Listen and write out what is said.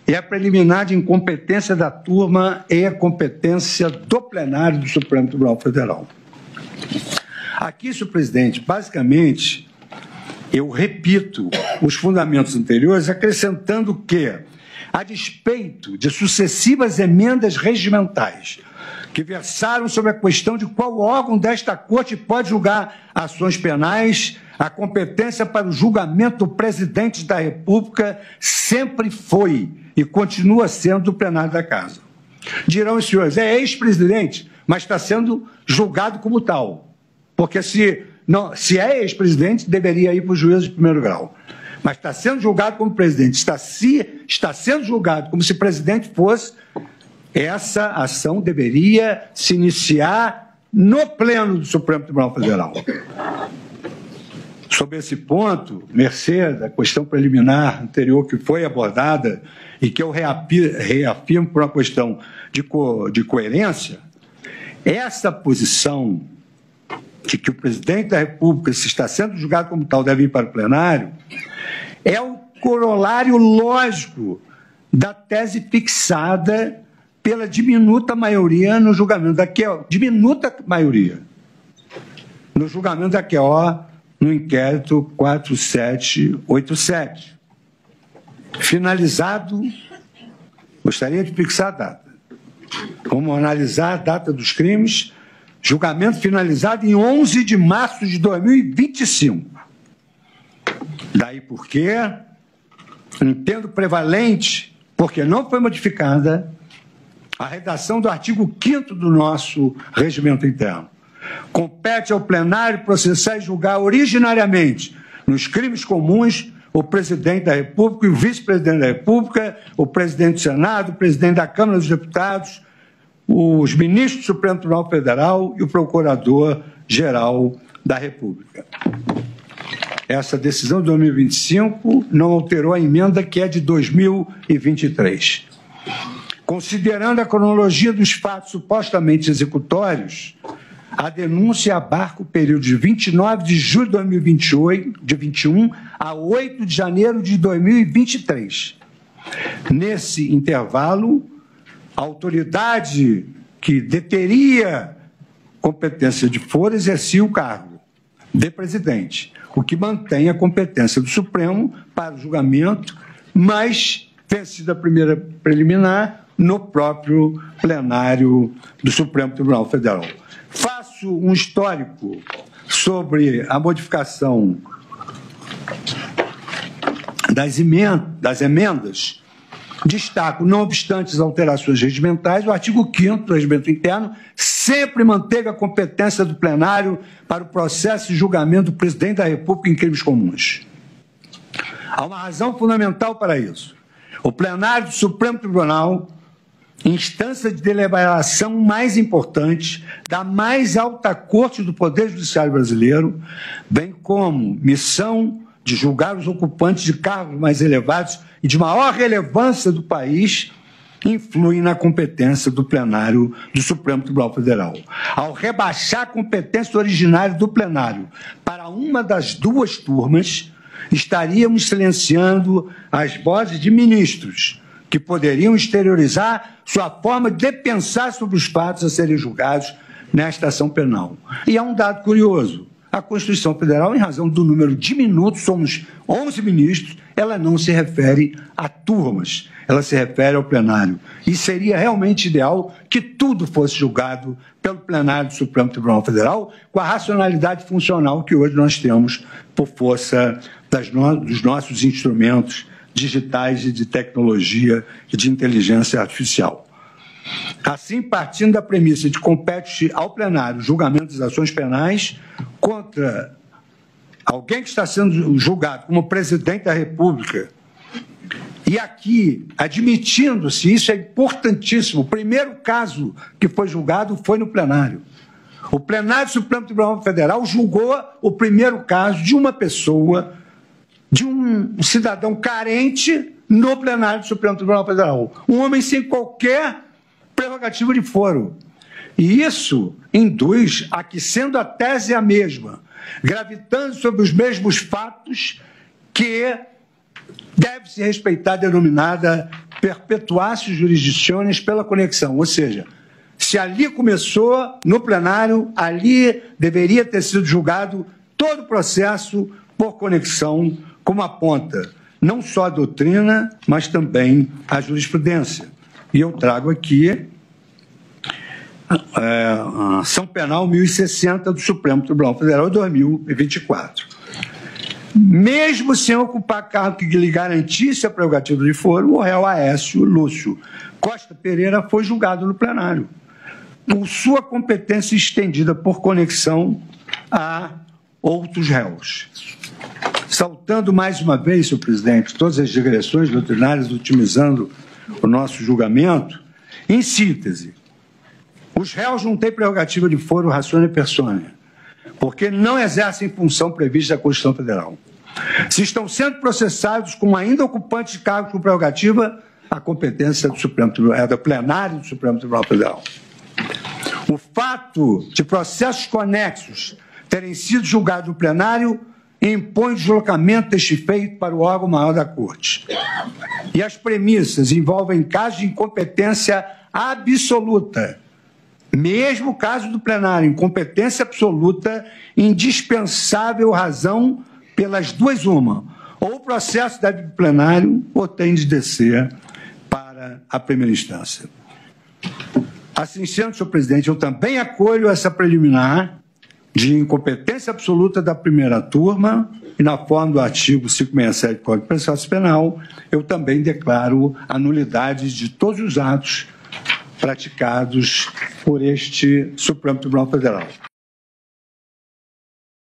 é a preliminar de incompetência da turma e a competência do plenário do Supremo Tribunal Federal. Aqui, senhor presidente, basicamente, eu repito os fundamentos anteriores, acrescentando que, a despeito de sucessivas emendas regimentais que versaram sobre a questão de qual órgão desta Corte pode julgar ações penais, a competência para o julgamento do presidente da República sempre foi e continua sendo do plenário da Casa. Dirão os senhores, é ex-presidente, mas está sendo julgado como tal. Porque se é ex-presidente, deveria ir para o juízo de primeiro grau. Mas está sendo julgado como presidente, está sendo julgado como se presidente fosse, essa ação deveria se iniciar no pleno do Supremo Tribunal Federal. Sobre esse ponto, mercê da questão preliminar anterior que foi abordada e que eu reafirmo por uma questão de coerência, essa posição de que o presidente da República, se está sendo julgado como tal, deve ir para o plenário, é o corolário lógico da tese fixada pela diminuta maioria no julgamento da QO, diminuta maioria, no julgamento da QO, no inquérito 4787. Finalizado, gostaria de fixar a data. Vamos analisar a data dos crimes, julgamento finalizado em 11 de março de 2025. Daí porque entendo prevalente, porque não foi modificada a redação do artigo 5º do nosso regimento interno. Compete ao plenário processar e julgar originariamente, nos crimes comuns, o presidente da República e o vice-presidente da República, o presidente do Senado, o presidente da Câmara dos Deputados, os ministros do Supremo Tribunal Federal e o Procurador-Geral da República. Essa decisão de 2025 não alterou a emenda que é de 2023. Considerando a cronologia dos fatos supostamente executórios, a denúncia abarca o período de 29 de julho de 2021 a 8 de janeiro de 2023. Nesse intervalo, a autoridade que deteria competência de foro exercia o cargo de presidente, o que mantém a competência do Supremo para o julgamento, mas vencida a primeira preliminar no próprio plenário do Supremo Tribunal Federal. Faço um histórico sobre a modificação das emendas. Destaco, não obstante as alterações regimentais, o artigo 5º do regimento interno sempre manteve a competência do plenário para o processo de julgamento do presidente da República em crimes comuns. Há uma razão fundamental para isso. O plenário do Supremo Tribunal, instância de deliberação mais importante da mais alta corte do Poder Judiciário brasileiro, bem como missão de julgar os ocupantes de cargos mais elevados e de maior relevância do país, influem na competência do plenário do Supremo Tribunal Federal. Ao rebaixar a competência originária do plenário para uma das duas turmas, estaríamos silenciando as vozes de ministros que poderiam exteriorizar sua forma de pensar sobre os fatos a serem julgados nesta ação penal. E há um dado curioso. A Constituição Federal, em razão do número diminuto, somos 11 ministros, ela não se refere a turmas, ela se refere ao plenário. E seria realmente ideal que tudo fosse julgado pelo plenário do Supremo Tribunal Federal, com a racionalidade funcional que hoje nós temos por força dos nossos instrumentos digitais e de tecnologia e de inteligência artificial. Assim, partindo da premissa de compete ao plenário o julgamento das ações penais contra alguém que está sendo julgado como presidente da República, e aqui, admitindo-se, isso é importantíssimo, o primeiro caso que foi julgado foi no plenário. O plenário do Supremo Tribunal Federal julgou o primeiro caso de uma pessoa, de um cidadão carente no plenário do Supremo Tribunal Federal. Um homem sem qualquer prerrogativa de foro. E isso induz a que, sendo a tese a mesma, gravitando sobre os mesmos fatos, que deve-se respeitar a denominada perpetuatio jurisdictionis pela conexão, ou seja, se ali começou, no plenário, ali deveria ter sido julgado todo o processo por conexão, como aponta não só a doutrina, mas também a jurisprudência. E eu trago aqui a ação penal 1060 do Supremo Tribunal Federal de 2024. Mesmo sem ocupar cargo que lhe garantisse a prerrogativa de foro, o réu Aécio Lúcio Costa Pereira foi julgado no plenário, por sua competência estendida por conexão a outros réus. Saltando mais uma vez, senhor presidente, todas as digressões doutrinárias, otimizando o nosso julgamento, em síntese, os réus não têm prerrogativa de foro ratione persone, porque não exercem função prevista na Constituição Federal. Se estão sendo processados como ainda ocupantes de cargos com prerrogativa, a competência do Supremo Tribunal, é do plenário do Supremo Tribunal Federal. O fato de processos conexos terem sido julgados no plenário impõe o deslocamento deste feito para o órgão maior da Corte. E as premissas envolvem casos de incompetência absoluta. Mesmo o caso do plenário, incompetência absoluta, indispensável razão pelas duas uma. Ou o processo deve ir para o plenário, ou tem de descer para a primeira instância. Assim sendo, senhor presidente, eu também acolho essa preliminar de incompetência absoluta da primeira turma e, na forma do artigo 567 do Código de Processo Penal, eu também declaro a nulidade de todos os atos praticados por este Supremo Tribunal Federal.